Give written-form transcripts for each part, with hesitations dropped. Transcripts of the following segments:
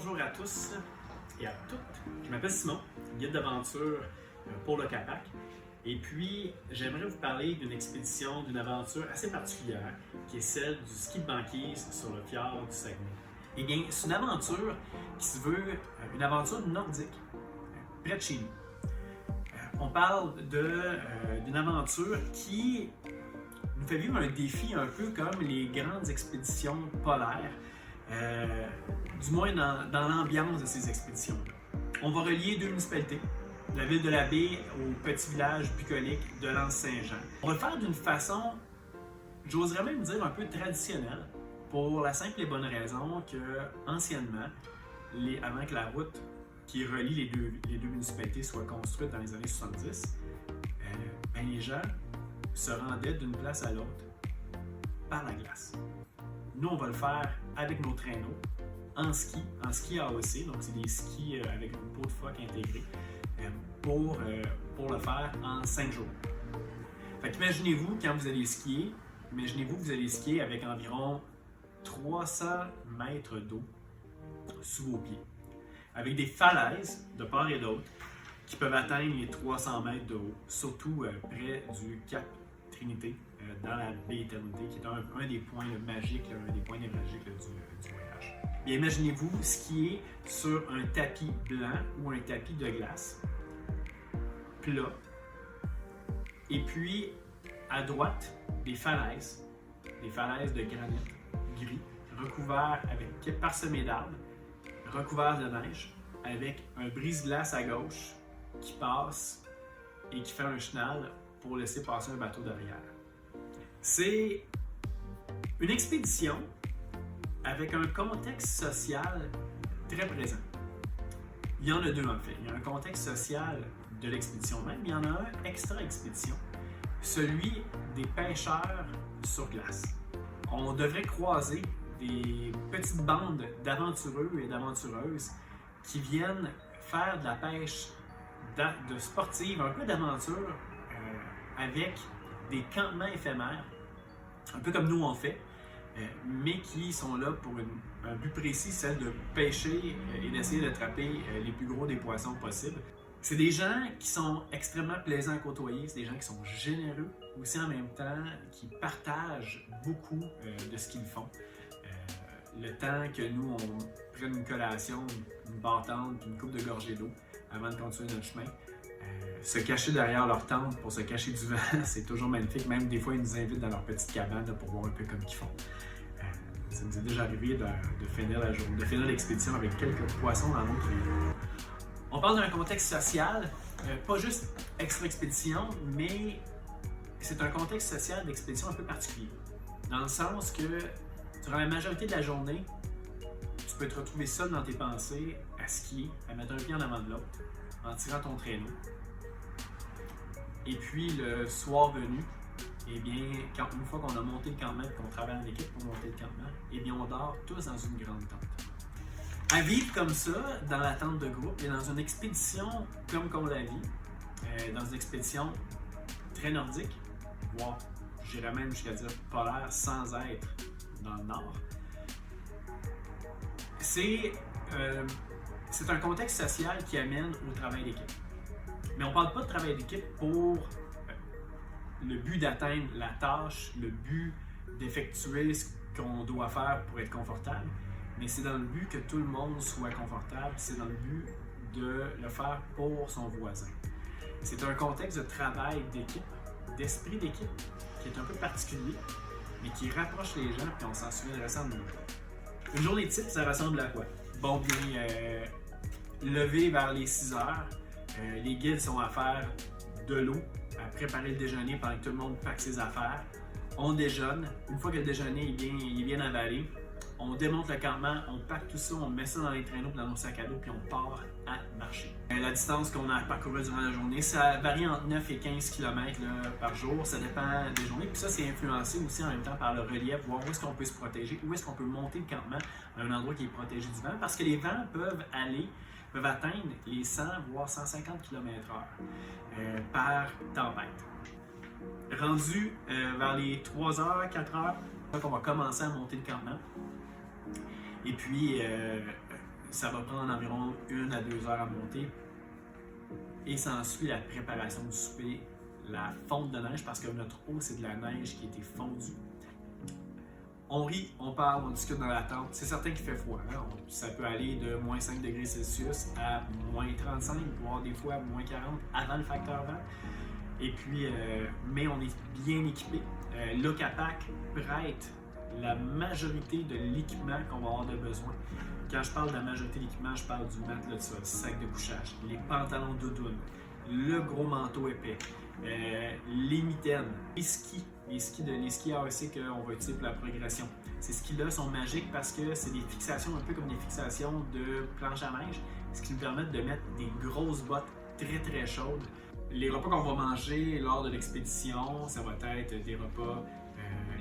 Bonjour à tous et à toutes. Je m'appelle Simon, guide d'aventure pour le Capac. Et puis, j'aimerais vous parler d'une expédition, d'une aventure assez particulière, qui est celle du ski de banquise sur le fjord du Saguenay. Eh bien, c'est une aventure qui se veut une aventure nordique, près de chez nous. On parle d'une aventure qui nous fait vivre un défi un peu comme les grandes expéditions polaires, du moins dans l'ambiance de ces expéditions-là. On va relier deux municipalités, la ville de la Baie au petit village bucolique de l'Anse-Saint-Jean. On va le faire d'une façon, j'oserais même dire, un peu traditionnelle, pour la simple et bonne raison que, anciennement, avant que la route qui relie les deux municipalités soit construite dans les années 70, les gens se rendaient d'une place à l'autre par la glace. Nous, on va le faire avec nos traîneaux, en ski AOC, donc c'est des skis avec une peau de phoque intégrée, pour le faire en 5 jours. Fait qu'imaginez-vous, quand vous allez skier, imaginez-vous que vous allez skier avec environ 300 mètres d'eau sous vos pieds, avec des falaises de part et d'autre qui peuvent atteindre les 300 mètres de haut, surtout près du Cap Trinité, dans la baie Éternité, qui est un des points magiques, un des points névralgiques du voyage. Bien, imaginez-vous skier sur un tapis blanc ou un tapis de glace, plat, et puis à droite, des falaises de granit gris, recouverts parsemés d'arbres, recouverts de neige, avec un brise-glace à gauche qui passe et qui fait un chenal pour laisser passer un bateau derrière. C'est une expédition avec un contexte social très présent. Il y en a deux en fait. Il y a un contexte social de l'expédition même, il y en a un extra-expédition, celui des pêcheurs sur glace. On devrait croiser des petites bandes d'aventureux et d'aventureuses qui viennent faire de la pêche de sportive, un peu d'aventure, avec des campements éphémères, un peu comme nous on fait, mais qui sont là pour un but précis, celle de pêcher et d'essayer d'attraper les plus gros des poissons possibles. C'est des gens qui sont extrêmement plaisants à côtoyer, c'est des gens qui sont généreux, aussi en même temps, qui partagent beaucoup de ce qu'ils font. Le temps que nous, on prenne une collation, une bâtante, une coupe de gorgée d'eau avant de continuer notre chemin, se cacher derrière leur tente pour se cacher du vent, c'est toujours magnifique. Même des fois, ils nous invitent dans leur petite cabane là, pour voir un peu comme ils font. Ça nous est déjà arrivé de finir la journée, de finir l'expédition avec quelques poissons dans l'eau tous les jours. On parle d'un contexte social, pas juste extra-expédition, mais c'est un contexte social d'expédition un peu particulier. Dans le sens que, durant la majorité de la journée, tu peux te retrouver seul dans tes pensées, à skier, à mettre un pied en avant de l'autre, en tirant ton traîneau. Et puis, le soir venu, eh bien, une fois qu'on a monté le campement et qu'on travaille en équipe pour monter le campement, eh bien, on dort tous dans une grande tente. À vivre comme ça, dans la tente de groupe, et dans une expédition comme qu'on la vit, dans une expédition très nordique, voire, j'irais même jusqu'à dire polaire sans être dans le nord, c'est un contexte social qui amène au travail d'équipe. Mais on ne parle pas de travail d'équipe pour le but d'atteindre la tâche, le but d'effectuer ce qu'on doit faire pour être confortable, mais c'est dans le but que tout le monde soit confortable, c'est dans le but de le faire pour son voisin. C'est un contexte de travail d'équipe, d'esprit d'équipe, qui est un peu particulier, mais qui rapproche les gens, puis on s'en souviendra de nos jours. Une journée type, ça ressemble à quoi? Bon, bien, lever vers les 6 heures, les guides sont à faire de l'eau, à préparer le déjeuner pendant que tout le monde pack ses affaires. On déjeune. Une fois que le déjeuner est bien avalé, on démonte le campement, on pack tout ça, on met ça dans les traîneaux, dans nos sacs à dos, puis on part à marcher. La distance qu'on a à parcourir durant la journée, ça varie entre 9 et 15 km par jour, ça dépend des journées. Puis ça, c'est influencé aussi en même temps par le relief, voir où est-ce qu'on peut se protéger, où est-ce qu'on peut monter le campement à un endroit qui est protégé du vent, parce que les vents peuvent atteindre les 100 voire 150 km/h par tempête. Rendu vers les 3 heures, 4 heures, on va commencer à monter le campement. Et puis, Ça va prendre environ 1 à 2 heures à monter. Et s'ensuit la préparation du souper, la fonte de neige, parce que notre eau, c'est de la neige qui a été fondue. On rit, on parle, on discute dans la tente. C'est certain qu'il fait froid. Hein? Ça peut aller de moins 5 degrés Celsius à moins 35, voire des fois moins 40 avant le facteur vent. Et puis, mais on est bien équipé. Le Capac prête la majorité de l'équipement qu'on va avoir de besoin. Quand je parle de la majorité de l'équipement, je parle du matelas de sol, sac de couchage, les pantalons doudoune, le gros manteau épais, les mitaines, les skis AEC qu'on va utiliser pour la progression. Ces skis-là sont magiques parce que c'est des fixations un peu comme des fixations de planche à neige, ce qui nous permet de mettre des grosses bottes très très chaudes. Les repas qu'on va manger lors de l'expédition, ça va être des repas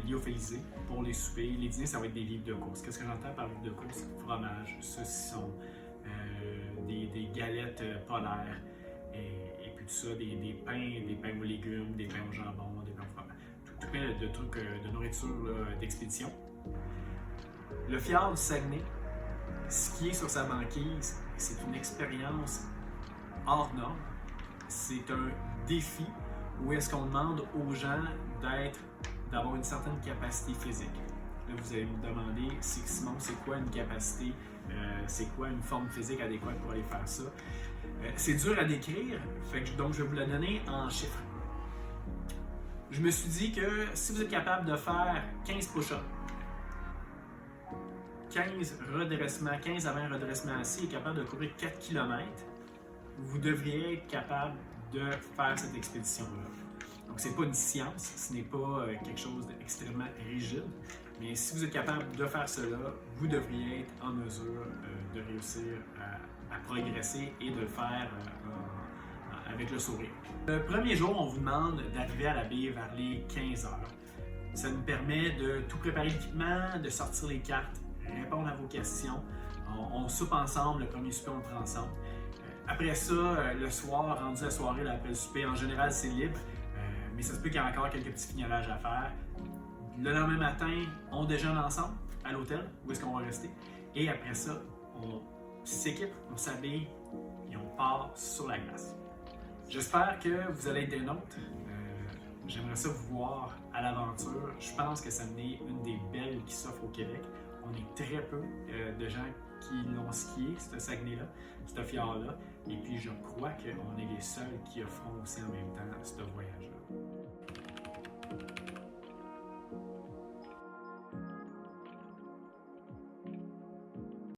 lyophilisés pour les soupers. Les dîners, ça va être des livres de course. Qu'est-ce que j'entends par livre de course? Fromage, saucisson, des galettes polaires, et puis tout ça, des pains aux légumes, des pains au jambon, des pains au fromage. Tout plein de trucs de nourriture d'expédition. Le fjord du Saguenay, skier sur sa banquise, c'est une expérience hors norme. C'est un défi où est-ce qu'on demande aux gens d'avoir une certaine capacité physique. Là, vous allez me demander, Simon, c'est quoi une capacité, c'est quoi une forme physique adéquate pour aller faire ça? C'est dur à décrire, donc je vais vous la donner en chiffres. Je me suis dit que si vous êtes capable de faire 15 push-ups, 15 redressements, 15 à 20 redressements assis et capable de courir 4 km, vous devriez être capable de faire cette expédition-là. Donc, ce n'est pas une science, ce n'est pas quelque chose d'extrêmement rigide, mais si vous êtes capable de faire cela, vous devriez être en mesure de réussir à progresser et de le faire avec le sourire. Le premier jour, on vous demande d'arriver à la baie vers les 15 heures. Ça nous permet de tout préparer l'équipement, de sortir les cartes, répondre à vos questions. On soupe ensemble, le premier souper, on le prend ensemble. Après ça, le soir, rendu la soirée, là, après le souper, en général, c'est libre, mais ça se peut qu'il y ait encore quelques petits fignolages à faire. Le lendemain matin, on déjeune ensemble à l'hôtel, où est-ce qu'on va rester. Et après ça, on s'équipe, on s'habille et on part sur la glace. J'espère que vous allez être des nôtres. J'aimerais ça vous voir à l'aventure. Je pense que ça en est une des belles qui s'offre au Québec. On est très peu de gens qui l'ont skié, ce Saguenay-là, ce fjord-là. Et puis je crois qu'on est les seuls qui offront aussi en même temps ce voyage-là.